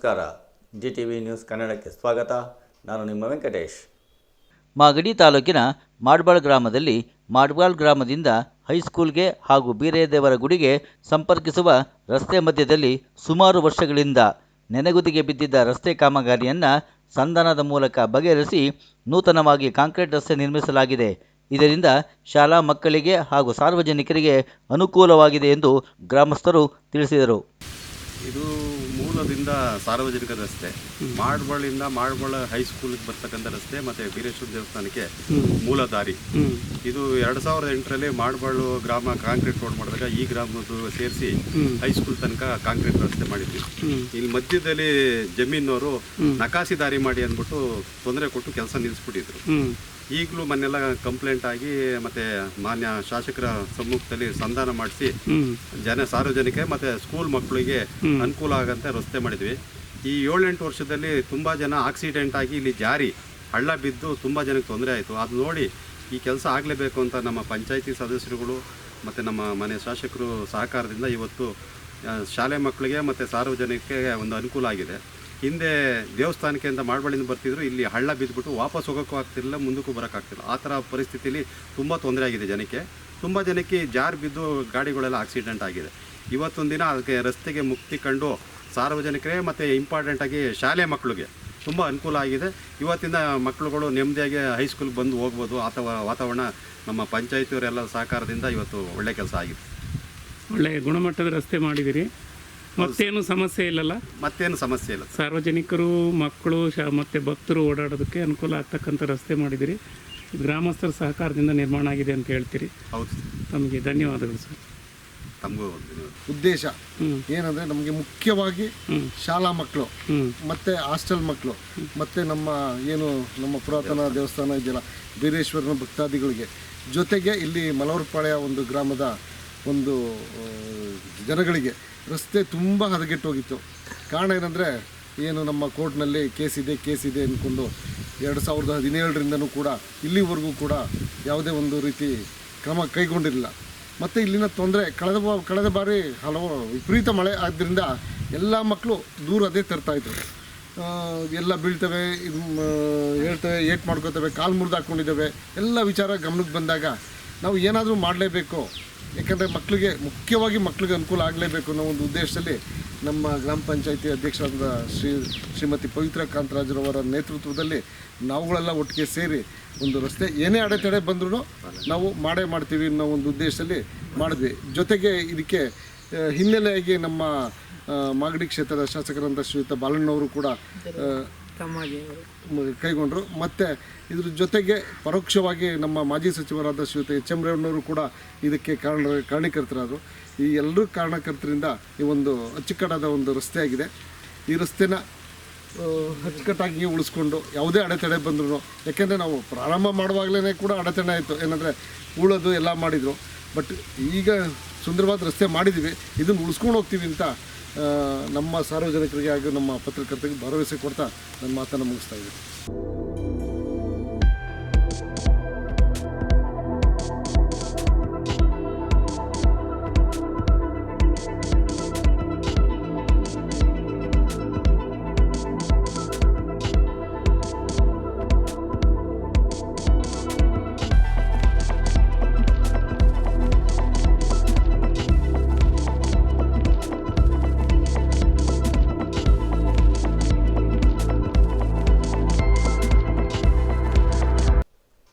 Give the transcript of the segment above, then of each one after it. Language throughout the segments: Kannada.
ನಮಸ್ಕಾರ. GTV ನ್ಯೂಸ್ ಕನ್ನಡಕ್ಕೆ ಸ್ವಾಗತ. ನಾನು ನಿಮ್ಮ ವೆಂಕಟೇಶ್. ಮಾಗಡಿ ತಾಲೂಕಿನ ಮಾಡ್ಬಾಳ್ ಗ್ರಾಮದಲ್ಲಿ ಮಾಡ್ಬಾಳ್ ಗ್ರಾಮದಿಂದ ಹೈಸ್ಕೂಲ್ಗೆ ಹಾಗೂ ಬೀರೇದೇವರ ಗುಡಿಗೆ ಸಂಪರ್ಕಿಸುವ ರಸ್ತೆ ಮಧ್ಯದಲ್ಲಿ ಸುಮಾರು ವರ್ಷಗಳಿಂದ ನೆನೆಗುದಿಗೆ ಬಿದ್ದಿದ್ದ ರಸ್ತೆ ಕಾಮಗಾರಿಯನ್ನು ಸಂಧಾನದ ಮೂಲಕ ಬಗೆಹರಿಸಿ ನೂತನವಾಗಿ ಕಾಂಕ್ರೀಟ್ ರಸ್ತೆ ನಿರ್ಮಿಸಲಾಗಿದೆ. ಇದರಿಂದ ಶಾಲಾ ಮಕ್ಕಳಿಗೆ ಹಾಗೂ ಸಾರ್ವಜನಿಕರಿಗೆ ಅನುಕೂಲವಾಗಿದೆ ಎಂದು ಗ್ರಾಮಸ್ಥರು ತಿಳಿಸಿದರು. ಇದು ಮೂಲದಿಂದ ಸಾರ್ವಜನಿಕ ರಸ್ತೆ, ಮಾಡ್ಬಾಳಿಂದ ಮಾಡ್ಬಾಳ ಹೈಸ್ಕೂಲ್ಗೆ ಬರ್ತಕ್ಕಂಥ ರಸ್ತೆ ಮತ್ತು ಬೀರೇಶ್ವರ ದೇವಸ್ಥಾನಕ್ಕೆ ಮೂಲ ದಾರಿ. ಇದು 2008ರಲ್ಲಿ ಮಾಡ್ಬಾಳು ಗ್ರಾಮ ಕಾಂಕ್ರೀಟ್ ರೋಡ್ ಮಾಡಿದಾಗ ಈ ಗ್ರಾಮದ್ದು ಸೇರಿಸಿ ಹೈಸ್ಕೂಲ್ ತನಕ ಕಾಂಕ್ರೀಟ್ ರಸ್ತೆ ಮಾಡಿದ್ವಿ. ಇಲ್ಲಿ ಮಧ್ಯದಲ್ಲಿ ಜಮೀನವರು ನಕಾಸಿ ದಾರಿ ಮಾಡಿ ಅಂದ್ಬಿಟ್ಟು ತೊಂದರೆ ಕೊಟ್ಟು ಕೆಲಸ ನಿಲ್ಲಿಸ್ಬಿಟ್ಟಿದ್ರು. ಈಗಲೂ ಮೊನ್ನೆಲ್ಲ ಕಂಪ್ಲೇಂಟ್ ಆಗಿ ಮತ್ತೆ ಮಾನ್ಯ ಶಾಸಕರ ಸಮ್ಮುಖದಲ್ಲಿ ಸಂಧಾನ ಮಾಡಿಸಿ ಸಾರ್ವಜನಿಕ ಮತ್ತೆ ಸ್ಕೂಲ್ ಮಕ್ಕಳಿಗೆ ಅನುಕೂಲ ಆಗಂತೆ ರಸ್ತೆ ಮಾಡಿದ್ವಿ. ಈ 7-8 ವರ್ಷದಲ್ಲಿ ತುಂಬ ಜನ ಆಕ್ಸಿಡೆಂಟ್ ಆಗಿ ಇಲ್ಲಿ ಜಾರಿ ಹಳ್ಳ ಬಿದ್ದು ತುಂಬ ಜನಕ್ಕೆ ತೊಂದರೆ ಆಯಿತು. ಅದು ನೋಡಿ ಈ ಕೆಲಸ ಆಗಲೇಬೇಕು ಅಂತ ನಮ್ಮ ಪಂಚಾಯಿತಿ ಸದಸ್ಯರುಗಳು ಮತ್ತು ನಮ್ಮ ಮನೆ ಶಾಸಕರು ಸಹಕಾರದಿಂದ ಇವತ್ತು ಶಾಲೆ ಮಕ್ಕಳಿಗೆ ಮತ್ತು ಸಾರ್ವಜನಿಕರಿಗೆ ಒಂದು ಅನುಕೂಲ ಆಗಿದೆ. ಹಿಂದೆ ದೇವಸ್ಥಾನಕ್ಕೆ ಅಂತ ಮಾಡ್ಬಾಳಿಂದ ಬರ್ತಿದ್ರು, ಇಲ್ಲಿ ಹಳ್ಳ ಬಿದ್ದುಬಿಟ್ಟು ವಾಪಸ್ ಹೋಗೋಕ್ಕೂ ಆಗ್ತಿರಲಿಲ್ಲ, ಮುಂದಕ್ಕೂ ಬರೋಕ್ಕಾಗ್ತಿಲ್ಲ. ಆ ಥರ ಪರಿಸ್ಥಿತಿಯಲ್ಲಿ ತುಂಬ ತೊಂದರೆ ಆಗಿದೆ ಜನಕ್ಕೆ. ತುಂಬ ಜನಕ್ಕೆ ಜಾರು ಬಿದ್ದು ಗಾಡಿಗಳೆಲ್ಲ ಆಕ್ಸಿಡೆಂಟ್ ಆಗಿದೆ. ಇವತ್ತೊಂದು ದಿನ ಅದಕ್ಕೆ ರಸ್ತೆಗೆ ಮುಕ್ತಿ ಕಂಡು ಸಾರ್ವಜನಿಕರೇ ಮತ್ತು ಇಂಪಾರ್ಟೆಂಟಾಗಿ ಶಾಲೆ ಮಕ್ಕಳಿಗೆ ತುಂಬ ಅನುಕೂಲ ಆಗಿದೆ. ಇವತ್ತಿಂದ ಮಕ್ಕಳುಗಳು ನೆಮ್ಮದಿಯಾಗಿ ಹೈಸ್ಕೂಲ್ಗೆ ಬಂದು ಹೋಗ್ಬೋದು. ಅಥವಾ ವಾತಾವರಣ ನಮ್ಮ ಪಂಚಾಯಿತಿಯವರೆಲ್ಲ ಸಹಕಾರದಿಂದ ಇವತ್ತು ಒಳ್ಳೆ ಕೆಲಸ ಆಗಿದೆ. ಒಳ್ಳೆಯ ಗುಣಮಟ್ಟದ ರಸ್ತೆ ಮಾಡಿದಿರಿ. ಮತ್ತೇನು ಸಮಸ್ಯೆ ಇಲ್ಲಲ್ಲ? ಮತ್ತೇನು ಸಮಸ್ಯೆ ಇಲ್ಲ. ಸಾರ್ವಜನಿಕರು, ಮಕ್ಕಳು ಮತ್ತು ಭಕ್ತರು ಓಡಾಡೋದಕ್ಕೆ ಅನುಕೂಲ ಆಗ್ತಕ್ಕಂಥ ರಸ್ತೆ ಮಾಡಿದಿರಿ. ಗ್ರಾಮಸ್ಥರ ಸಹಕಾರದಿಂದ ನಿರ್ಮಾಣ ಆಗಿದೆ ಅಂತ ಹೇಳ್ತೀರಿ. ಹೌದು, ತಮಗೆ ಧನ್ಯವಾದಗಳು ಸರ್. ತಮಗೂ ಉದ್ದೇಶ ಏನಂದರೆ, ನಮಗೆ ಮುಖ್ಯವಾಗಿ ಶಾಲಾ ಮಕ್ಕಳು ಮತ್ತು ಹಾಸ್ಟೆಲ್ ಮಕ್ಕಳು ಮತ್ತು ನಮ್ಮ ಪುರಾತನ ದೇವಸ್ಥಾನ ಇದೆಯಲ್ಲ ಬೀರೇಶ್ವರನ ಭಕ್ತಾದಿಗಳಿಗೆ, ಜೊತೆಗೆ ಇಲ್ಲಿ ಮಲವರಪಾಳ್ಯ ಒಂದು ಗ್ರಾಮದ ಒಂದು ಜನಗಳಿಗೆ ರಸ್ತೆ ತುಂಬ ಹದಗೆಟ್ಟು ಹೋಗಿತ್ತು. ಕಾರಣ ಏನಂದರೆ, ನಮ್ಮ ಕೋರ್ಟ್ನಲ್ಲಿ ಕೇಸ್ ಇದೆ ಅಂದ್ಕೊಂಡು 2017ರಿಂದನೂ ಕೂಡ ಇಲ್ಲಿವರೆಗೂ ಕೂಡ ಯಾವುದೇ ಒಂದು ರೀತಿ ಕ್ರಮ ಕೈಗೊಂಡಿರಲಿಲ್ಲ. ಮತ್ತು ಇಲ್ಲಿನ ತೊಂದರೆ ಕಳೆದ ಬಾರಿ ಹಲವು ವಿಪರೀತ ಮಳೆ ಆದ್ದರಿಂದ ಎಲ್ಲ ಮಕ್ಕಳು ದೂರ ಅದೇ ತರ್ತಾಯಿದ್ರು. ಎಲ್ಲ ಬೀಳ್ತವೆ, ಹೇಳ್ತವೆ, ಏಟ್ ಮಾಡ್ಕೋತವೆ, ಕಾಲು ಮುರಿದು ಹಾಕ್ಕೊಂಡಿದ್ದಾವೆ. ಎಲ್ಲ ವಿಚಾರ ಗಮನಕ್ಕೆ ಬಂದಾಗ ನಾವು ಏನಾದರೂ ಮಾಡಲೇಬೇಕು. ಯಾಕಂದರೆ ಮುಖ್ಯವಾಗಿ ಮಕ್ಕಳಿಗೆ ಅನುಕೂಲ ಆಗಲೇಬೇಕು ಅನ್ನೋ ಒಂದು ಉದ್ದೇಶದಲ್ಲಿ ನಮ್ಮ ಗ್ರಾಮ ಪಂಚಾಯಿತಿ ಅಧ್ಯಕ್ಷರಾದ ಶ್ರೀಮತಿ ಪವಿತ್ರ ಕಾಂತರಾಜರವರ ನೇತೃತ್ವದಲ್ಲಿ ನಾವುಗಳೆಲ್ಲ ಒಟ್ಟಿಗೆ ಸೇರಿ ಒಂದು ರಸ್ತೆ ಏನೇ ಅಡೆತಡೆ ಬಂದರೂ ನಾವು ಮಾಡ್ತೀವಿ ಅನ್ನೋ ಒಂದು ಉದ್ದೇಶದಲ್ಲಿ ಮಾಡಿದ್ವಿ. ಜೊತೆಗೆ ಇದಕ್ಕೆ ಹಿನ್ನೆಲೆಯಾಗಿ ನಮ್ಮ ಮಾಗಡಿ ಕ್ಷೇತ್ರದ ಶಾಸಕರಂತ ಶ್ರೀಯುತ ಬಾಲಣ್ಣವರು ಕೂಡ ಕೈಗೊಂಡರು. ಮತ್ತು ಇದ್ರ ಜೊತೆಗೆ ಪರೋಕ್ಷವಾಗಿ ನಮ್ಮ ಮಾಜಿ ಸಚಿವರಾದ ಶ್ರೀಯುತ HM ರೇವಣ್ಣವರು ಕೂಡ ಇದಕ್ಕೆ ಕಾರಣೀಕರ್ತರಾದರು. ಈ ಎಲ್ಲರೂ ಕಾರಣಕರ್ತರಿಂದ ಈ ಒಂದು ಅಚ್ಚುಕಟ್ಟಾದ ಒಂದು ರಸ್ತೆ ಆಗಿದೆ. ಈ ರಸ್ತೆನ ಅಚ್ಚುಕಟ್ಟಾಗಿ ಉಳಿಸ್ಕೊಂಡು ಯಾವುದೇ ಅಡೆತಡೆ ಬಂದರೂ, ಯಾಕೆಂದರೆ ನಾವು ಪ್ರಾರಂಭ ಮಾಡುವಾಗಲೇ ಕೂಡ ಅಡೆತಡೆ ಆಯಿತು. ಏನಂದರೆ ಉಳೋದು ಎಲ್ಲ ಮಾಡಿದರು. ಬಟ್ ಈಗ ಸುಂದರವಾದ ರಸ್ತೆ ಮಾಡಿದ್ದೀವಿ, ಇದನ್ನು ಉಳಿಸ್ಕೊಂಡು ಹೋಗ್ತೀವಿ ಅಂತ ನಮ್ಮ ಸಾರ್ವಜನಿಕರಿಗೆ ಹಾಗೂ ನಮ್ಮ ಪತ್ರಕರ್ತರಿಗೆ ಭರವಸೆ ಕೊಡ್ತಾ ನನ್ನ ಮಾತನ್ನು ಮುಗಿಸ್ತಾ ಇದ್ದೀನಿ.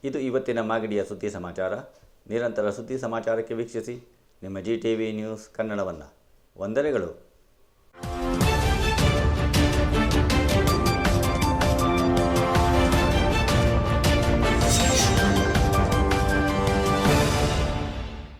ಇದು ಇವತ್ತಿನ ಮಾಗಡಿಯ ಸುದ್ದಿ ಸಮಾಚಾರ. ನಿರಂತರ ಸುದ್ದಿ ಸಮಾಚಾರಕ್ಕೆ ವೀಕ್ಷಿಸಿ ನಿಮ್ಮ GTV ನ್ಯೂಸ್ ಕನ್ನಡವನ್ನು. ವಂದನೆಗಳು.